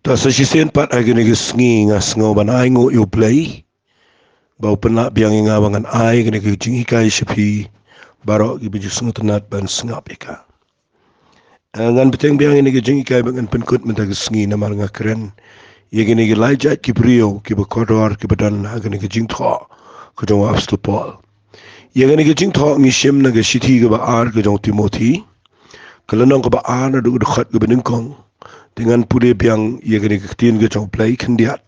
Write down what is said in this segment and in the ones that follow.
Ta sa sisen pat agini gisngi ngas ngo ban ai ngo you play. Bau penla biang nga bangan ai gini gijing hikai shapi baro gi biju sngut nat ban sngap ika. Ngan beteng biang ini gijing hikai bangan penkut menta gisngi namar nga keren. Ye gini gi laijat ki brio ki bekodor ki badan agini gijing tho ko jong apostol Paul. Ye gini gijing tho ngi shim na ga shiti ga ba ar ga jong Timothy. Kalanong ka ba ar na du khat ga beningkong. Dengan pude biang ye gini gitien ga jong play kendiat.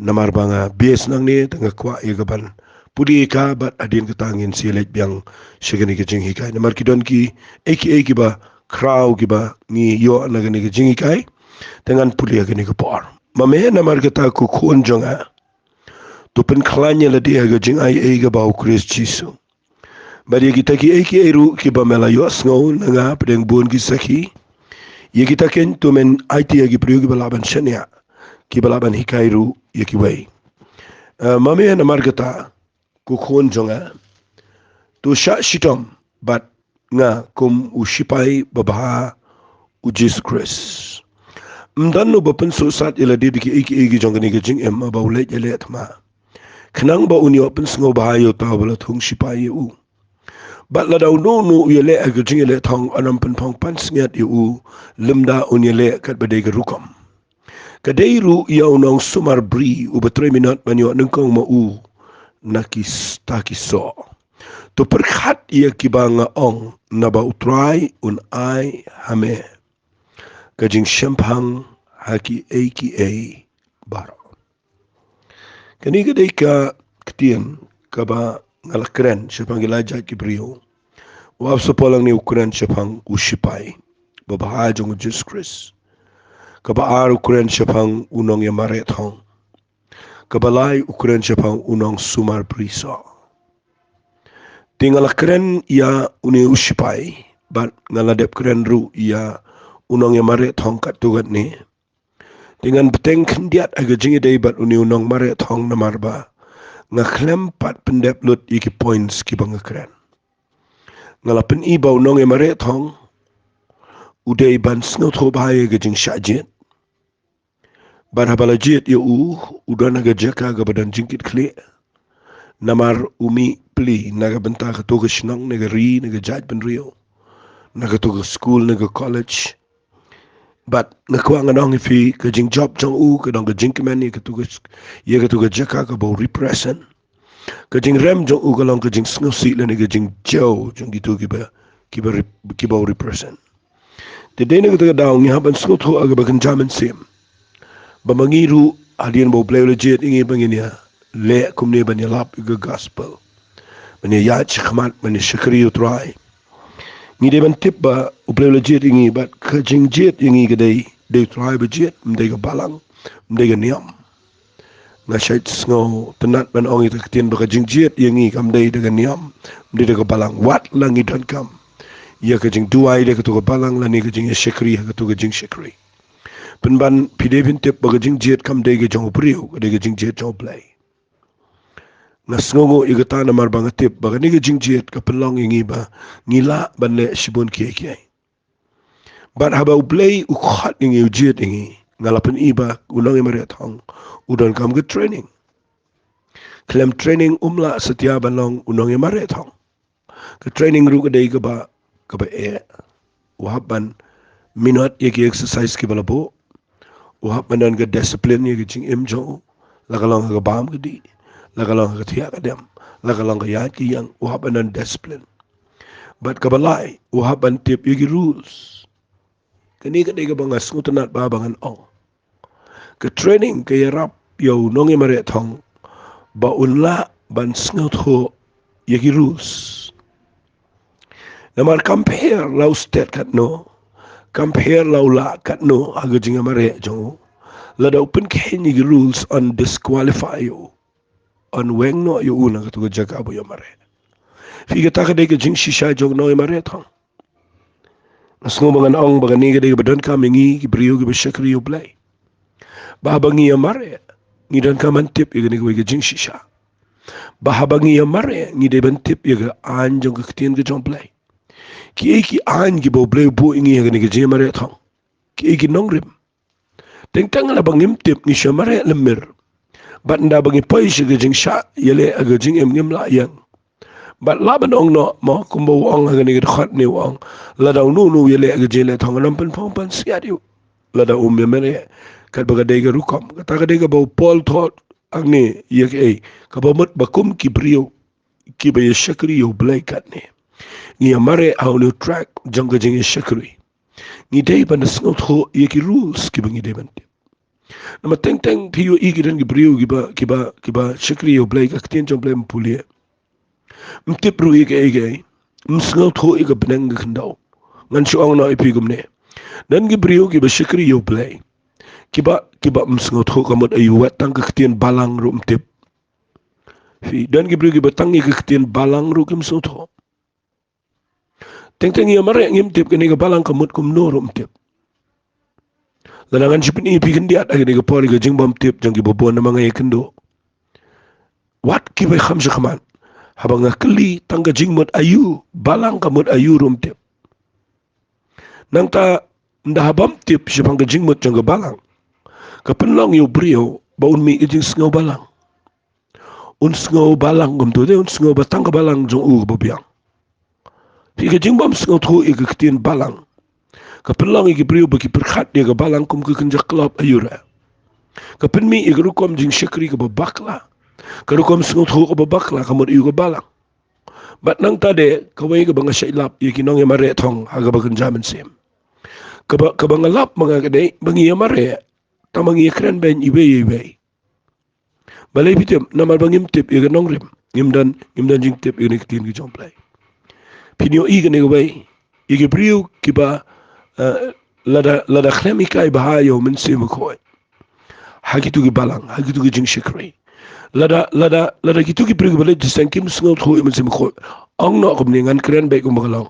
Namar banga bias nang ni tengah kwa ye gaban pudi ka bat adin ketangin silet biang segini gijing hikai namar kidon ki eki ba kraw ki ba ni yo na gini gijing hikai dengan pudi gini ke por mame namar kata ku khon jonga tu pen klanya la dia gijing ai ga ba Chris Jisu bari kita ki eki ru ki ba mela yo sngo nga pedeng bun ki saki ye kita ken tu men IT gi priyo ki ba laban shania ki balaban hikairu yakiway. Mami na margata kukhon jonga tu sha shitom bat nga kum ushipai babaha ujis Chris. Mdan no bapen so sat ila di ki iki jonga ni jing em ba ule ele thma. Khnang ba uni open sngo ba yo ta bala thung shipai u. Bat la daw no yele ag jing ele thong anam pen thong pan sngiat u limda uni ele kat badai rukam. Kadairu ia unang sumar bri u betre minat banyo nengkong mau nakis takiso. Tu perkhat ia kibanga ong naba utrai un ai hame. Kajing shempang haki aka baro. Kani kadai ka ketien kaba ngalakren shempang gilaja kibrio. Wab sepolang ni ukuran shempang ushipai. Babahajong Jesus Christ. Kabaar ukuran syapang unong yang maret hong. Kabalai ukuran syapang unong sumar priso. Tinggal keren ia uni ushipai. Bat ngaladep keren ru ia unong yang maret hong kat tugat ni. Dengan beteng kendiat aga jingi day bat uni unong maret hong namarba. Ngaklem pat pendep lut iki points ki bang keren. Ngalapen iba unong yang maret hong. Uday ban snot ho bahaya aga jing syajit. Barhabala jit ya udah naga jaka ga badan jingkit kli namar umi pli naga benta ka toga shnang naga ri naga jaj ben rio naga toga school naga college but nakwa nganong ifi ka jing job jong ka dong ka jing kemani ka toga jaka ka bo repression ka jing rem jong ka long ka jing snosi la naga jing jow jong gitu ki bo repression de de naga toga daw ni haban snotho aga bakan jaman sim Bamangiru adian bo play legit ingi banginya le kumne banya lap ga gospel banya ya chkhmat banya shakri utrai ni de ban tip ba play legit ingi bat kajing jet ingi gadai de try ba jet mde ga balang mde ga niam nga shait sngo tenat ban ong ita ketien ba kajing jet ingi kam de ga niam mde ga balang wat langi dan kam ya kajing duai de ka to ga balang la ni kajing shakri ka to ga jing shakri penban pidevin tip bagajing jet kam dege jong priu dege jing jet jong play ngasngongo igata na marbang tip bagani ge jing jet ka pelong ingi ba ngila banle shibon kiai ban haba play u khat ingi jet ingi ngalapen iba ulang emare thong udan kam ge training klem training umla setia balong unong emare thong ke training ru ge dege ba e wahaban minat ye exercise ki balabo Wahab manan ke disiplin ye kicing imjo, lakalong ke bam kedi, lakalong ke tiak adem, lakalong ke yaki yang wahab manan disiplin. But kabalai wahab ban tip ye rules. Kini kadai ke bangas ngutenat ba bangan ong. Ke training ke yarap yo nongi mare thong ba unla ban sngut ho ye rules. Namar compare lau state kat no. Compare laula kat no aga jinga mare jong la da open kenyi rules on disqualify you on weng no you una ka jaga abo yo mare fi ga ta ka de jing shisha jong no mare thong asngo bangan ong bagan ni ga de badan ka mingi ki brio ki bashakri yo play ba bangi yo mare ni dan ka man tip ga ni ga jing shisha ba bangi yo mare ni de ban tip ga an jong ka tien ga jong play ki an ki bo play bo ingi ga ni ga jing mare thong ki nongrim Tengtang la bangim tip ni syamare lemir. Bat nda bangi poi shiga jing sha yele aga jing ngim la yang. Bat la ban ong no mo kumbo wong aga ni khat ni wong. La daw nu yele aga jele thong lam pen phong pan sia diu. La daw mere kat baga dega rukom. Kata ga dega bau pol thot agni yek ei. Ka ba mut bakum ki brio ki ba shakri yo blai kat ni. Ni amare au new track janga jing shakri. Ni day ban snot ho yeki rules ki bangi day ban. Nama teng piyo igi dan gibriu kiba shakri yo blai ka ktien jom blai mpulie. Mtip ru ige msngot ho iga benang gendau. Ngan syong na ipigum ne. Dan gibriu kiba shakri yo blai. Kiba msngot ho kamot ayu wat tang ktien balang ru mtip. Dan gibriu kiba tangi ktien balang ru kim sngot ho. Teng ya mare ngim tip kini ka balang kamot kum no ru mtip. Lanangan sipin ipi kendiat agi ni ka poli ka jing bom tip jang kiba na mga ikendo. Wat kiba khamsa khaman. Habang ngakli tangga jing mot ayu balang kamot ayu rum tip. Nang ta ndahabam tip sipang ka jing mot jang ka balang. Kapenlong yu brio baun mi ijing sengaw balang. Un sengaw balang gum tu de un sengaw batang ka balang jong u babiang. Fi ka jing bom sengaw tu ika ketien balang. Kapenlong ika brio bagi perkhat dia ka balang kum ka kenjak kelop ayura. Kapen mi ika rukom jing syakri ka babakla. Karukom sengaw tu ka babakla kamot iyu ka balang. Bat nang tade kawai ka banga syailap ikinong ya mare thong haga bagan jaman sim. Kabangalap mga kadai bangi ya mare tamangi kren ben ibe. Balai pitem namal bangim tip ika nong rim. Ngimdan jing tip ika nikitin ki jomplay. Pinyo ika ni kawai ika brio kiba lada khlemikai bahayo min sim koy. Hagitu ki balang, hagitu ki jing shikri. Lada gitu ki brio balai disangkim sengaw thu min sim koy. Ang no kum ningan kren baik kumbagalong.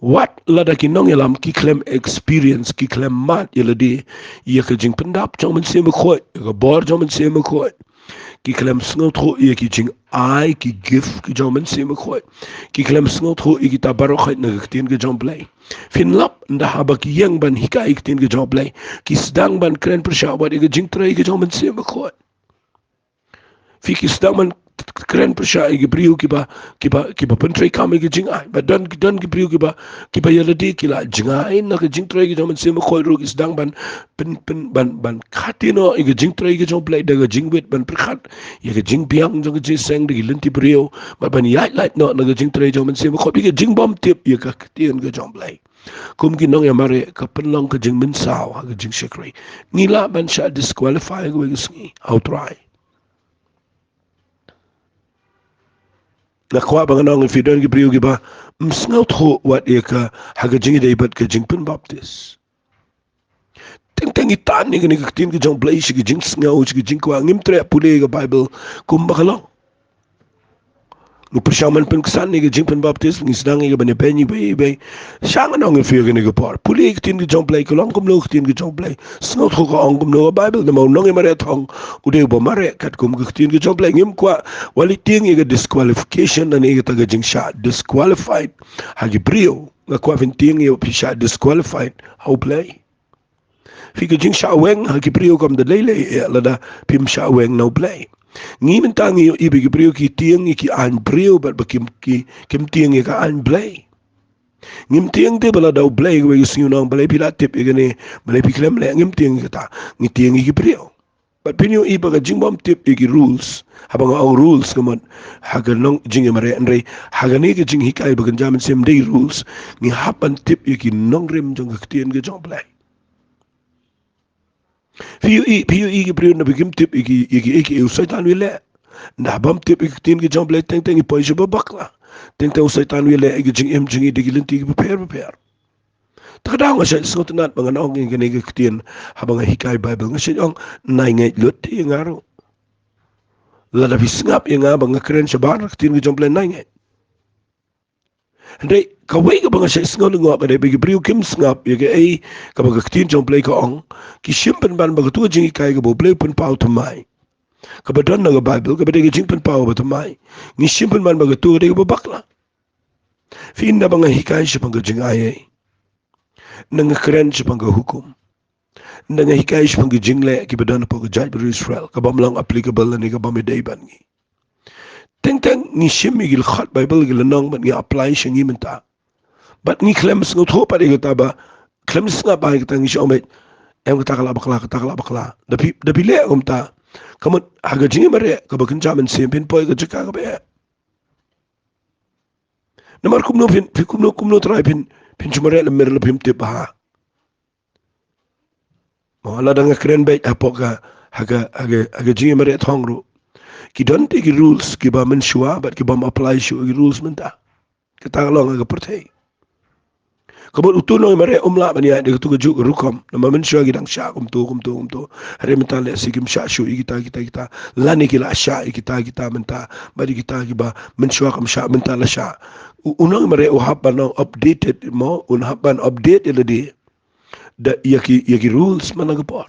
What lada ki nong yalam ki klem experience ki klem mat yaladi iya ka jing pendap jong min sim koy. Ka bor jong min sim koy. Ki klem sengaw thu iya ki jing ai ki gift ki jong min sim koy. Ki klem sengaw thu iya ki tabarokhay na kitin ki jong play. Finlap nda haba ki yang ban hikai kitin ki jong play. Ki sedang ban kren persyabat iya ki jing tray ki jong min sim koy. Fi ki sedang ban keren persya igi brio kiba pentrai kami ki jing ai but dan ki brio kiba yaladi kila jing ai na ki jing trai ki jaman sema khoi ru ki sedang ban khatino igi jing trai ki jong play daga jing wit ban perkhat ya ki jing biang jong ki seng di lenti brio ban yai light no na ki jing trai jaman sema khoi ki jing bom tip ya ka tien ki jong play kum ki nong ya mare ka penlong ka jing min saw ha ki jing shikri nila ban sha disqualify ko ki sngi outright. Nakwa bang nong fi don ki brio ki ba msngaw tho wat e ka haga jing dei bat ka jing pen baptis teng itan ni ka tin ki jong blai ki jing sngaw ki jing kwa ngim tre pule ka bible kum bakalong no persyaman pen kesan ni ka jing pen baptis ngi sedang ka bane penyi be syang nong fi ka ni ka par pule ki tin ki jong blai ka long kum lo ki tin ki jong blai sngaw tho ka ong kum no bible na mau nong mare thong ude bo mare kat kum ki tin ki jong blai ngim kwa wali ting ka disqualification na ni ka taga jing sha disqualified hagi brio nga kwa vinting yo pisha disqualified how play fi ka jing sha weng hagi brio kam de lele lada pim sha weng no play ngi mentang yo ibi ki brio ki tieng ki an brio bat bakim kim tieng ka an play ngim tieng te bala daw play ko yung nong balay pila tip igani balay piklem le ngim tieng kita ngi tieng ki brio but pinyo iba ka jing bom tip iki rules habang ang rules kamon hagan nong jing mare andre hagani ka jing hikai bagan jaman sem day rules ngi hapan tip iki nong rem jong ka tien ka jong play piyo iki brio na bigim tip iki usaitan wile na bom tip iki tien ka jong play teng ipoy siya babakla teng usaitan wile iki jing jing digilenti ki prepare takadaw nga siya isngot nat mga naong yung ganigaktiyan habang hikay Bible nga siya yung naingay lut yung araw lalabis ngap yung nga bang kren siya ba naktiyan ka jomplay naingay hindi kaway ka ba nga siya isngot nga ka bagi brio kim ngap yung ay kapag kaktiyan jomplay ka ong kisimpan ban bagatuwa jing hikay ka bo play pun pao tumay kabadan nga Bible kabadang jing pun pao ba tumay ngisimpan ban bagatuwa di ka babakla fiin na ba nga hikay siya pang kajing ayay nang keren siya pang hukum Nda nga hikay pang jingle ki badan po ka judge Israel ka bamlang applicable ni ka bamiday ban ngi. Teng ni shimi gil khat Bible gil nong ban ngi apply siya ngi menta. But ngi klems ngut ho pa di ba klems nga ba kita ngi siya em kata kala bakla dapi le ta kamut haga jingi mare ka bakin jaman sempin poi ka jika ka be namar kumno try pin chumare le mer le pim te ba mo ala danga kren be apo ka haga jingi mare thongru ki don't take rules ki ba men shua but ki ba apply shu rules menta kita long ga pertai kabut utuno mare umla bania de tu juk rukom na mamen shua gidang sha kum tu hare menta le sikim sha shu kita lani kila sha kita menta bari kita giba men shua kam sha menta la sha unong mare uhaban updated mo unhaban update eladi da yaki rules managapor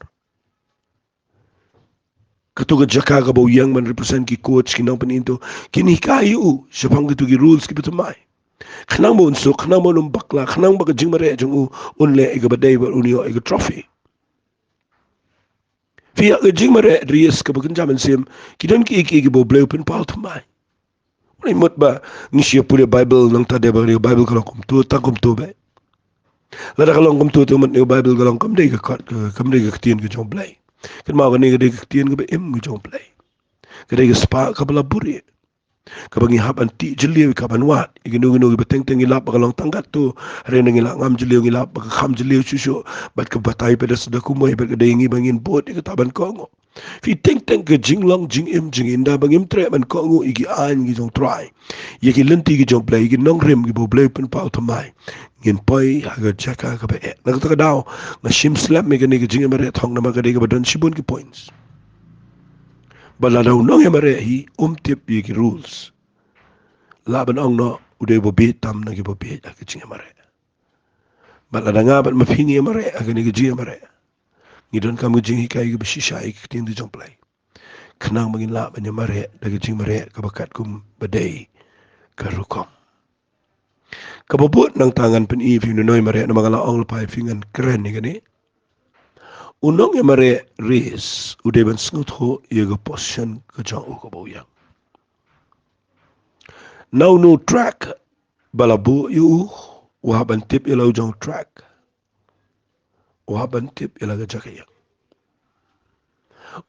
katuga jaka ga bo yang man represent ki coach kinang paninto kini kayu sapang gitu ki rules ki betumai khnang mo unso khnang mo num bakla khnang ba jing mare jung unle iga badai ba unio iga trophy fi ga jing mare ries ka bakin jaman sim kidan ki bo bleu pen pal tumai unai mot ba ni sia pule bible nang ta de ba bible ka kum tu ta kum tu be la da kalong kum tu mot ni bible ka long kam de kam de ka tien ka jong blai kan ma ga ni ga de ka tien ka be em ka jong blai ka de ka spa ka bala buri kabangi haban ti jeliu kaban wat iginu beteng ilap bagalong tanggat tu rena ngila ngam jeliu ngilap baka kham jeliu susu bat ka batai pada sudah kumai ber kedaingi bangin bot ika taban kongo fi teng ke jinglong jing inda bangim tre ban kongo igi an gi jong try yeki lenti gi jong play igi nong rem gi bo play pen pau tamai ngin poi haga jaka ka be nak ta daw na shim slap me gi jing mare thong na ma ga de ga badon shibun ki points bala daw nong mare hi tip yeki rules laban ong no udah bobi tam na gi bobi ka jing mare bala da nga bat mapini mare aga ni gi jing mare ngidon kam gi jing hikai gi bishisha ik tin di jong play kenang mangin la banya mare da gi jing mare ka bakat kum badai ka rukom ka bobot nang tangan pen i fi noy mare na mangala ong pai fingan keren ni gani unong ya mare res udah ban sngut ho ye ga position ka jang u ko boya now no track balabu yu wahaban tip ila jong track wahaban tip ila ga jakaya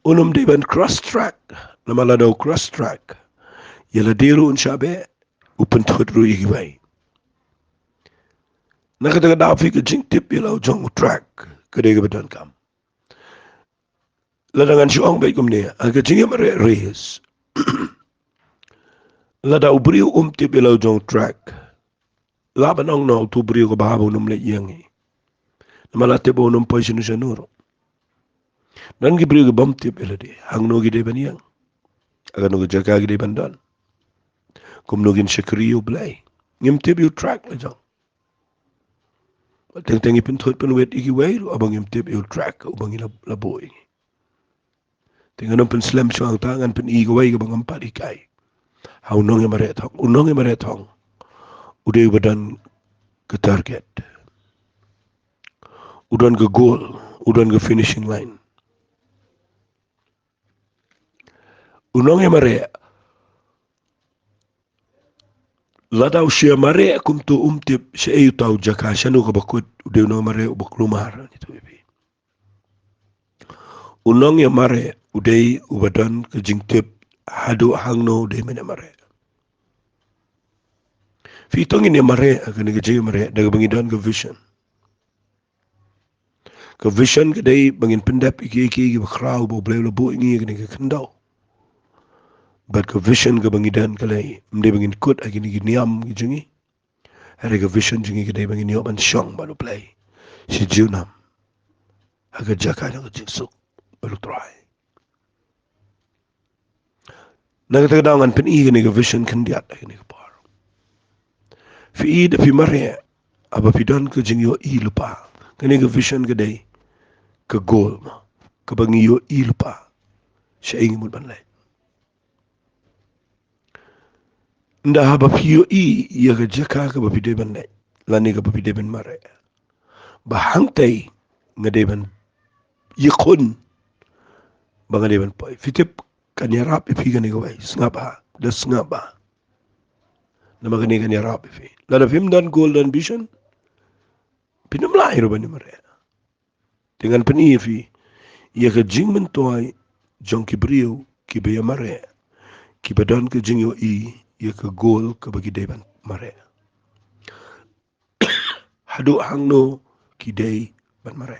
unum de ban cross track na malado cross track yala deru un shabe upen tudru igi bai nakata da fi ka jing tip ila jong track kade ga bedan kam ladangan syuang bai kum ne aga jing mare race lada ubri tip ila jong track laban ong no tu bri ko bahabo num le yangi malate bo num position januro nan gi bri ko bam tip ila de hang no gi de ban yang aga no jaka gi de ban dan kum no gin shakri yu blai ngim tip yu track la jong teng ipin thot pen wet igi wai abang ngim tip yu track ubang la boy tinggal pen slam syuang tangan pen igi wai ga bang empat ikai hau nong mare thong udah badan ke target udan ke goal udan ke finishing line unong mare ladaw siya mare kum tu tip siya ayu tau jaka syanu ka bakut udah no mare ubaklumar itu bibi unong mare udah ubadan ke jing tip hadu hangno udah mena mare fitong ini mare akan ke jing mare daga bangidan ke vision ke day bangin pendap iki bakrau bo blay lo bo ingi ke kendau but ke vision ke bangidan kalai mde bangin kut agi ni niam gi jingi hari ke vision jingi ke day bangin yo ban syong baru play si junam aga jaka na jingsuk baru try nagata dawangan pen i ke vision kendiat agi ni ke par fi da fi mare aba pidon ke jingi yo i lupa kani ke vision ke day ke goal ma ke bangi yo i lupa siya ingi mul ban lay nda haba piyo ya ga jaka ka ba pide ban lani ka ba pide ban mare ba hangtai nga de ban Yikun bangadeban poi fitip kanyarap ipi gani gawai sngaba da sngaba nama gani kanyarap ipi lada film dan golden vision pinamlai ro bani mare dengan peni ipi ia ke jing mentoai jong kibriu kibaya mare kibadan ke jing yo ia ke gol ke bagi deban mare hadu hangno kidei ban mare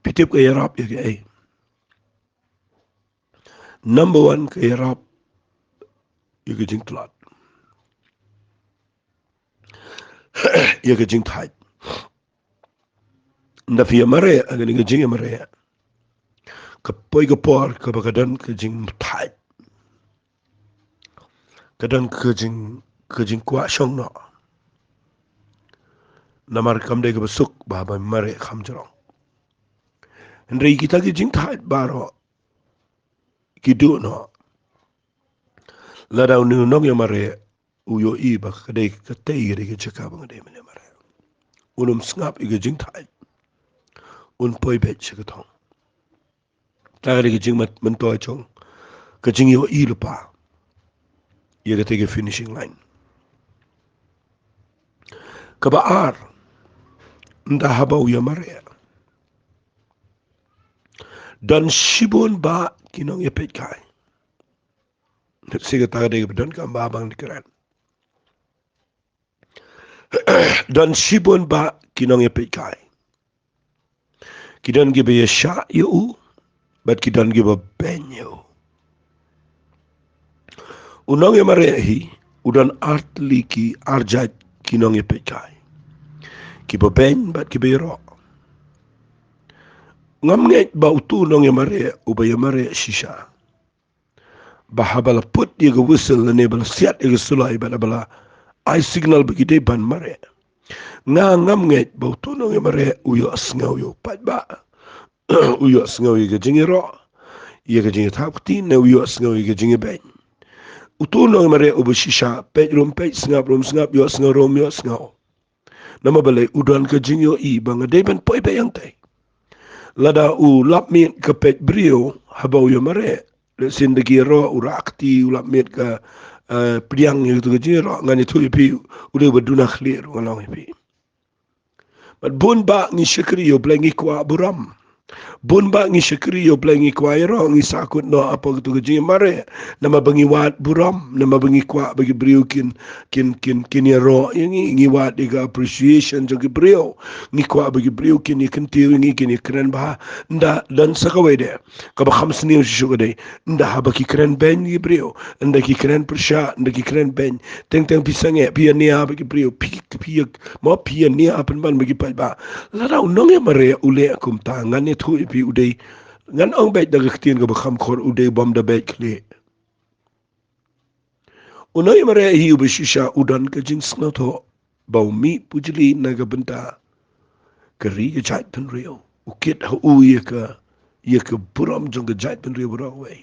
pitip ke yarap ya ke number one ke yarap ya ke jing tulat ya ke jing thai nda fia mare agani ke jing mare ke poi ke por ke bagadan ke jing thai kadan ke jing kwa shong no namar kam de ke besuk ba mare kham jarong Henry kita ke jing thai baro kidu no lada unu nong ya mare uyo i ba kade kate gede ke chaka bang de mane mare unum snap i ke jing thai un poi bet chaka thong ta ke jing mat man to chong ke jing yo i lupa ye ke take finishing line ka ba ar nda haba ya mare dan shibun ba kinong ye pet kai siga ta de dan ka ba bang dikran dan shibun ba kinong ye pet kai kidan give a shot you but kidan give a ben you unong ye mare hi udan art liki arjat kinong ye pet kai ki ba ben but ki be ro ngam nget ba utu nong ye mare u ba ye mare shisha ba habala put ye go whistle ne bala siat ye sulai bala I signal bagi de ban mare nga ngam nget ba utu nong ye mare u yo asngau yo pat ba u yo asngau ye jingi ro ye jingi thapti ne u yo asngau ye jingi ben utu nong ye mare u ba shisha pet rum snap yo asngau rom yo asngau nama balai udan ke jingi yo i bang de ban poi be yang tai lada u lapmit ke pet brio habau yo mare le sindagi ro urakti u lapmit ke priang yo tu ke ro ngani tu ipi udah berduna clear walau ipi but bun ba ni syakri yo blangi kwa buram bun ba ngi syakri yo blangi kwa ro ngi sakut no apa tu ke mare nama bangi wat buram nama bangi kwa bagi brio kin ya ro ngi wat diga appreciation jo ke brio ngi kwa bagi brio kin tiu ngi kin keren ba nda dan sakawai de ka ba khams ni shu de nda ha ba ki keren ben ngi brio nda ki keren persha nda ki keren ben teng pisange pi ni ha bagi brio pi mo pi ni ha pen ban bagi pa ba la ra no nge mare ule kum ta ngani thu ipi udai ngan ong bet daga ktin ga bakham khor udai bom da bet kle unai mare hi ubishisha udan ka jing snato bau mi pujli naga benta kari ga jait pen rio ukit ha u ye ka buram jong ga jait pen rio bro we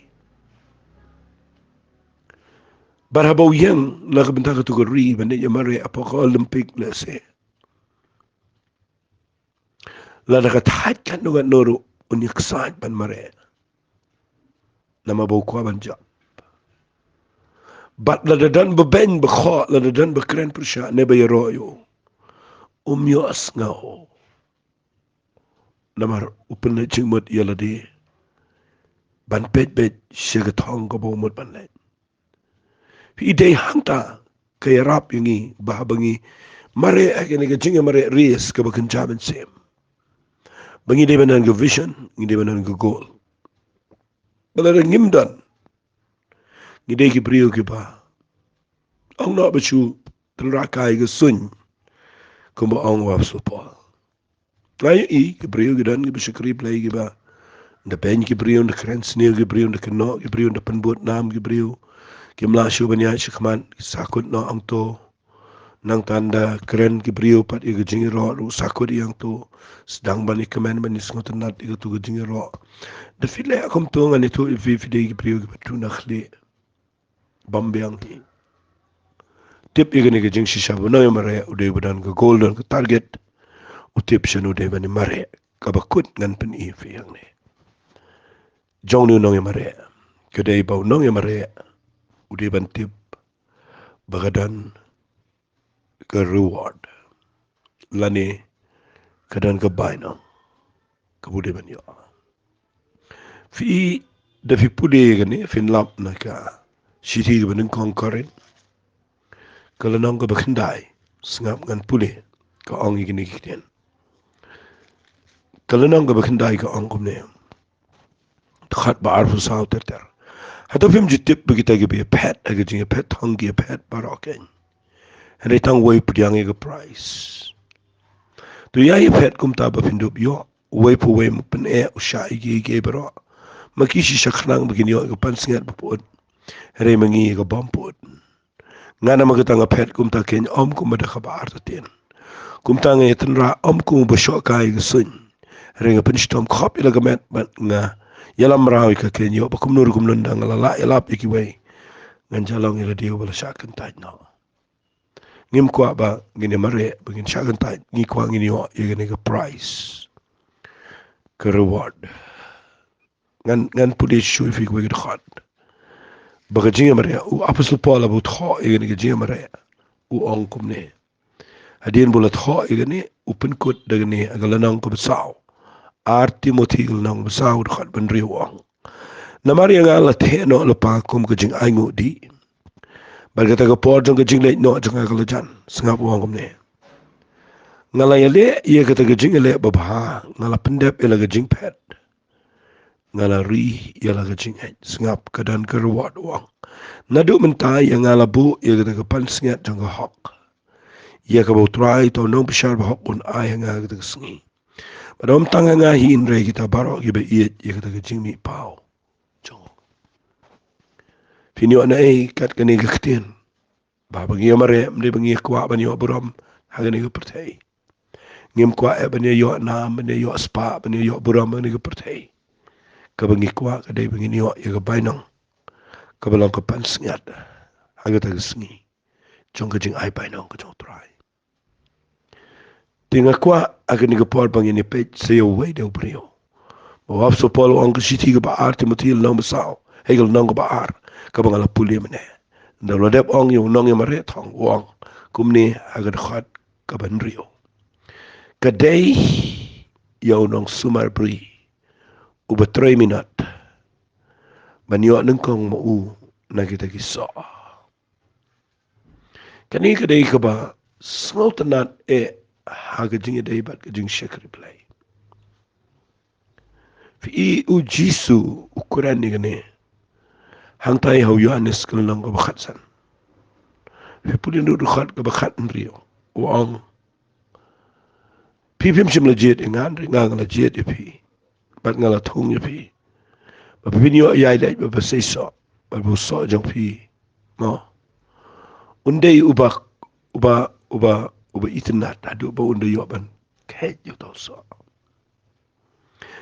bar ha bau yang naga benta ka tu ga ri bane ya mare apoko olympic le se la daga tat kan no ga noru unik saat ban mare nama bau kwa ban jap bat la dan beben bekho la dan bekren persha ne be royo yo asngao namar upen chingmut yala de ban pet shega thong ko bo mut ban le fi de hangta kay rap yungi bahabangi mare agene ga jinga mare ries ka bakan jaman sem bangi de banan go vision ngi de banan go goal bala ngimdan ngi de ki brio ki ba ong no bachu trakai ga sun kumba ong wa support lai ki brio gidan ki bishkri play ki ba nda pen ki brio nda krens ne ki brio nda kno ki brio nda penbut nam ki brio ki mla shu banya shikman sakut no ang to nang tanda keren ki brio pat ki jingi ro ru sakut yang to sedang bani kemen bani sngot nat ki tu jingi ro da file akom to ngani to fi de ki brio ki tu na khli bambyang hi tip igene ki jing shisha bo no mare ude budan go golden target utip shanu de bani mare kabakut ngan pen fiang ne jong ni nong mare kedai bau nong mare udah bantip bagadan ke reward lani kadan ke bainang kebude banyo fi da fi pude gani fin lap na ka siti ke beneng kongkorin kalau nong ke bakandai sengap ngan pude ka ong igini kiten kalau nong ke bakandai ka ong kumne khat ba arfu saw ter hato fim jitip begitu ge pet age jing pet hangi pet baroken hene tang way pudyang ge price tu ya pet kum ta ba findup yo way pu way pen usha ge baro makishi shakhnang begini yo ge pan singat buput hene mangi ge bomput ngana magatang pet kum ta ken kum da khabar tatin kum ta nge tanra kum ba shokai ge sun hene ge pen stom khop ila ge met nga yalam rawi ka kenyo ba kumnur kumnundang lala ilap ikiway ngan jalong ila diu bala syakan taj no ngim kwa ba ngini mare bangin syakan taj ngi kwa ngini yo yagani ka price ka reward ngan pudi shui fi kwa gid khad baga jinga mare u apasul pola bu tho yagani ka jinga mare u ong kumne hadien bula tho yagani u penkut dagani agalanang ko besaw arti motil nang besau dekat bendri wang. Namari yang Allah tehno lepa kum kejing aingu di. Berkata ke por jong kejing lek no jong kalajan sengap wang kumne. Ngala yale ia kata kejing lek babha ngala pendep ila kejing pet. Ngala ri ila kejing sengap kedan ke reward wang. Nadu mentai yang ngala bu ia kata ke pan sengat jong hok. Ia ke bau try to nong besar bahok pun ai ngala kata sengi. Padahal tangga ngahi indra kita barok kita iat ya kita kecing mi pau. Jong. Fini ana kat kene ketin. Ba bagi amare mde bagi kwa bani buram hagane ke pertai. Ngim kwa bani yo nam bani yo spa bani yo buram bani ke pertai. Ka bagi kwa ka dai bagi yo ya ke bainang. Ka balang ke pan sengat. Hagata ke sengi. Jong kecing ai bainang ke jong try. Tinga kwa akan ni kepol bangin ni page sayo way deu brio. Bawa so polo ang kasiti ke baar timutil nang besau. Hegel nang ke baar ka bangala puli mene. Nda lo dep ong yung nang yamare thong wang kumni agad khat ka bandrio. Kadai yaw nang sumar bri uba 3 minat. Banyo nang kong mau na kita kiso. Kani kadai ka ba snautanat haga jinga day bat jing shakri play fi u jisu ukuran ni gane hang tai hau yohanes kelang ko bakhat san fi pulin du khat ko bakhat nrio wang pi pim sim legit ngan ngang legit fi bat ngala thung fi ba pin yo yai dai ba sei so ba bu so jong fi no undai uba itnat adu ba unda yo ban khet yo to so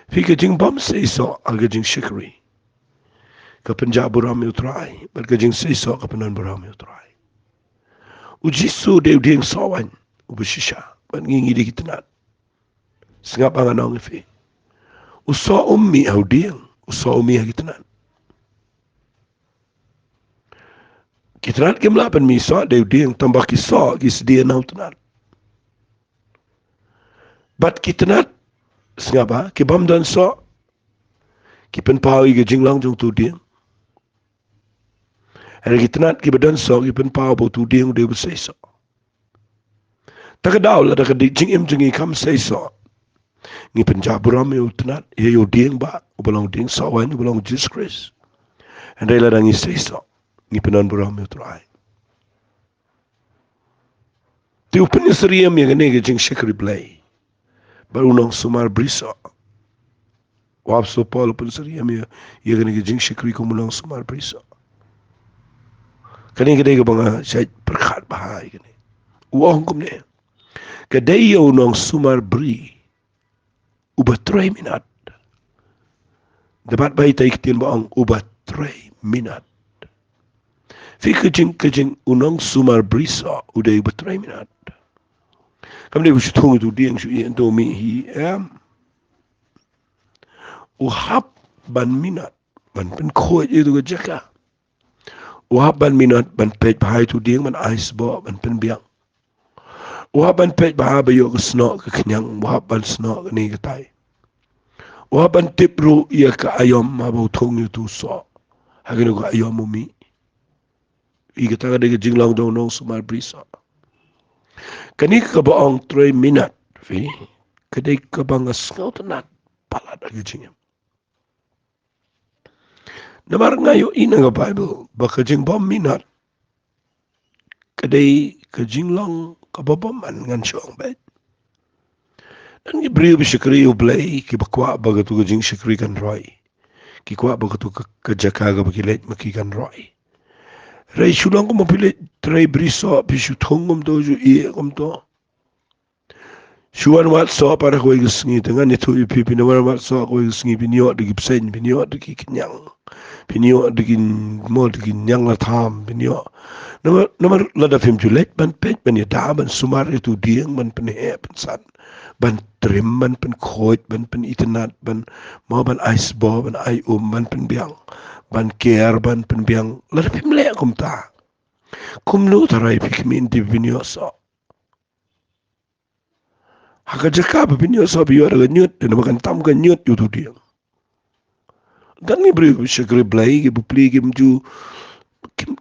fi ke jing bam sei so aga jing shikri ka punjab buram yo try bal ke jing sei so ka panan buram yo try u jisu de ding so wan u shisha ban ngi di kitnat singap anga nong fi u so ummi au ding u so ummi kitnat kitnat kem la pan mi so de ding tambah ki so gis dia nau tnat bat kitnat singapa ki bam dan so ki pen pau ge jinglang jong tu ding hari kitnat ki badan so ki pen pau bo tu ding de sei so takadaw la da jing im jingi kam sei so ngi pen jaburam yo tnat ye yo ding ba ubalong ding so wan ubalong Jesus Christ and they la ngi sei so ngi penan buram yo try ti upen seriam ye ne ge jing shikri play baru nong sumar brisa wap so pol pun seriam ye gane ge jing shikri ko nong sumar brisa kani ge ge banga sai perkhat bahai gane uang kum ne ke dai yo nong sumar bri uba 3 minat dapat bai tai kitin baang uba 3 minat fi kejing unong sumar brisa udai uba 3 minat. Kami dia bersyukur tu dia yang syukur tu mi hi uhap ban minat ban pen khoi itu ke jaka uhap ban minat ban pej bahai tu ding ban ais bo ban pen biang uhap ban pej bahai bayo ke snok ke kenyang uhap ban snok ke ni ke tai uhap ban tip ru ia ke ayam mabau thong itu so hagin ke ayam mumi i ke taga de jinglang dong nong sumar brisa kani ke baong 3 minat fi kedai ke bang skau tenat pala da jingam namar ngayo ina ke bible ba ke jing bom minat kadai ke jinglang ke babaman ngan syong bet dan ki beri bisikri ublai ki bakwa bagatu ke jing sikri kan roi ki kwa bagatu ke jaka ke bakilet maki kan roi rai sulang ko mapilet trai briso bisu thongom to ju ie kom to Suan wat so para ko igisngi dengan itu ipi pinawar wat so ko igisngi binyo de gipsen binyo de kinyang binyo de mo de nyang la tham binyo nomor lada film julet ban pej ban ya da ban sumar itu dieng ban pen he ban san ban trim ban pen khoi ban pen itnat ban mo ban ice bo ban ai ban pen biang ban care ban pen biang lada film le kum ta kum nu tarai pikmin di binyo so haka jaka ba binyo so biyo daga nyut da makan tam ga nyut yutu dia dan ni beri syakri blai ke bupli ke mju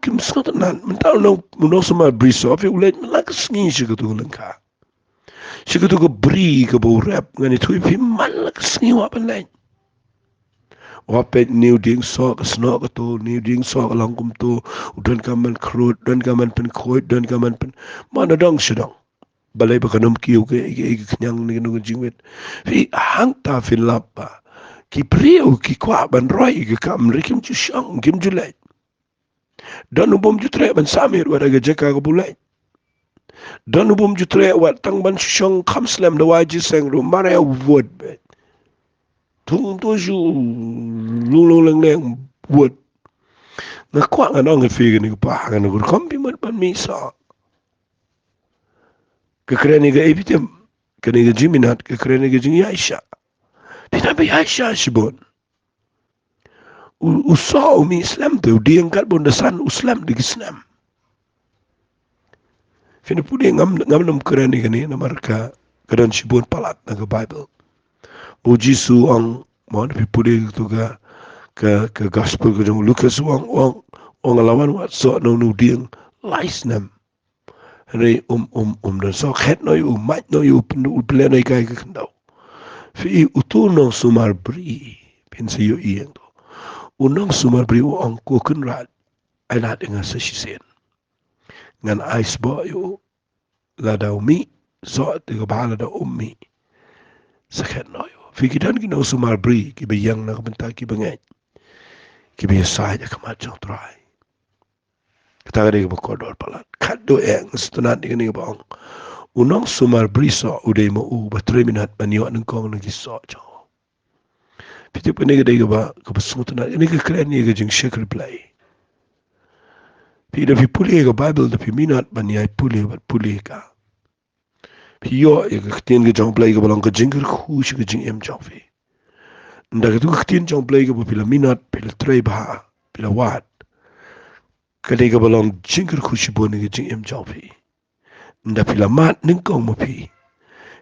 kim skot nan mental no sama beri so fi ulet melak sngi syakatu lengka syakatu ke beri ke bau rap ngani tu fi malak sngi wa ban wapet new ding so ke sno ke tu new ding so ke langkum tu udan kaman krut dan kaman pen khoit dan kaman pen mana dong sedang balai bakanum kiu ke kenyang ni nu jingwet fi hang ta fin lapa ki priu ki kwa ban roi ke kam rikim chu shang kim julai dan ubom jutre ban samir wada ke jaka ke bulai dan ubom jutre wat tang ban shang kam slam da waji seng ru mare wood bet tung to ju lung leng leng wood na kwa nganong fi ni pa ngan gur kombi mat ban mi sa kekreni ke epitem kene ke jiminat kekreni ke jing Aisha pinabi Aisha sibon usaha umi Islam tu dia angkat bondasan Islam di Islam fini pudi ngam nam kereni kene namarka kedan sibon palat na ke Bible uji su ang mon pudi tu ke gospel ke jong Lucas wang alawan wat so no dieng lais nam Re dan so khet no mat no plan no kai ke kendau fi utu no sumar bri pin se yo ieng to unang sumar bri ang ko kun rat ana dengan sesisen ngan ice bo yo la da umi so te ko bala da ummi se khet no yo fi kidan ki no sumar bri ki be yang na benta ki bengai ki be sa ja kamat jong trai kata dia ko dor palat kado eng stunat ni bang unang sumar briso uday mo batre minat banyo ng kong nagiso jo piti pene gede ba ko basutna ni ke kren ni ke jing shekri play pi da pi puli ke bible da pi minat banyai puli bat puli ka pi yo e ke tien ke jong play ke balong ke jing khu shi ke jing em jong fi nda ke tu ke tien jong play ke pi la minat pi la tre ba pi la wat kade ke balong jing khu shi bo ni ke jing em jong fi nda pila mat ning kong mo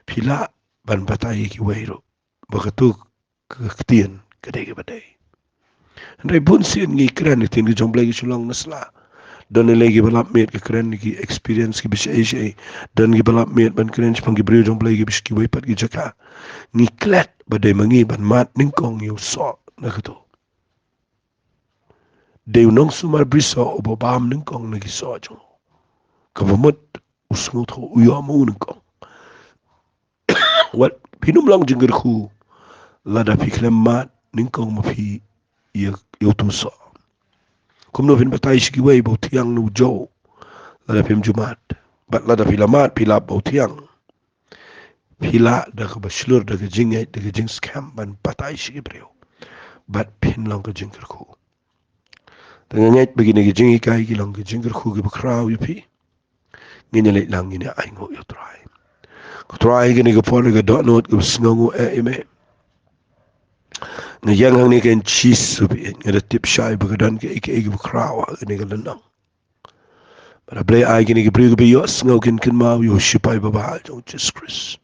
pila ban batai ki wairo bakatu ketien kade ke badai ndai bun sien ngi kran tin ki jomble ki sulang nasla dan lagi balap met ke kran ki experience ki bisha asia dan ki balap met ban kran pang ki brio jomble ki biski wai pat ki jaka ngi klat badai mangi ban mat ning kong yu so nakatu de nong sumar briso obam ning kong ngi so jo kabamut usngu tho uyamu ning kong wat pinum lang jingir khu lada piklem mat ning kong ma phi yo tu so kum no vin batai shi wei bo tiang nu jo lada pim jumat bat lada pilamat pila bo tiang pila da ka baslur da ka jingai da ka jing scam ban batai shi breu bat pin lang ka jingir khu dengan nyat begini ke jingi kai ki lang ke jingir khu ke bakrau yu pi ngine le lang ngine ai ngo yo try ko try gini ke pon ke dot not ke sngongu e ime Ngayang hang ni kan cheese subi ngada tip shy bagadan ke ike krawa ni galanang. Para blay ay kini ke brigo bi yos ngau kin mau yo shipai baba jong Jesus Christ.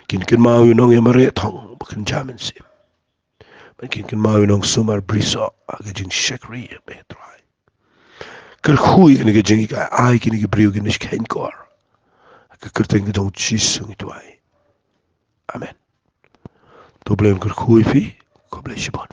Kin mau yo nong yamare thong bakan jamin sim. Kin mau yo nong sumar briso aga jing shakri be try. Ker hui kini ke jing ka ay kini ke brigo kini kain kor. Ka kerteng ke jong cheese sung itu ay. Amen. To blame ker hui fi ko blay shibon.